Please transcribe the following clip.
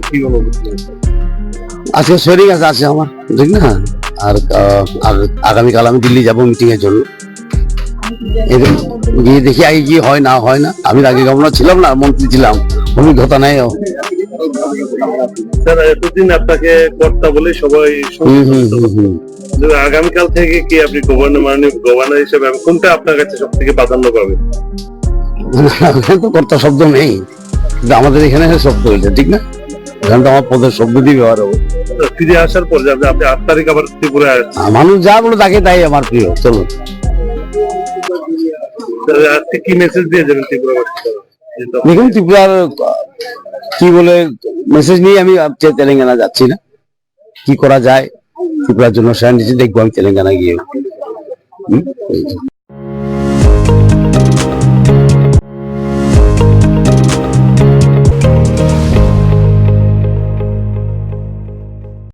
কি অনুভূতি? আজকে শরীর আছে আমার, ঠিক না? আর আগামীকাল আমি দিল্লি যাব মিটিং এর জন্য। এদের গিয়ে দেখি আগে কি হয় না হয় না। আমি আগে গভর্নর ছিলাম না, মন্ত্রী ছিলাম, অভিজ্ঞতা নেই। স্যার, এতদিন আপনাকে কর্তা বলে সবাই আগামীকাল থেকে কি আপনি গভর্নর হিসেবে কোনটা আপনার কাছে সব থেকে প্রাধান্য পাবে? তো কর্তা শব্দ নেই, কিন্তু আমাদের এখানে শব্দ হয়েছে, ঠিক না? এখানে তো আমার পদের শব্দ দিয়ে ব্যবহার হবে। ফিরে আসার পর যে আপনি 8 তারিখ আবার ত্রিপুরায় মানুষ যা বলে তাকে তাই আমার প্রিয়। চলো, আজকে কি মেসেজ দিয়ে যাবেন ত্রিপুরা? দেখুন ত্রিপুরার কি বলে মেসেজ নিয়ে আমি তেলেঙ্গানা যাচ্ছি না, কি করা যায় ত্রিপুরার জন্য দেখবো আমি তেলেঙ্গানা গিয়ে।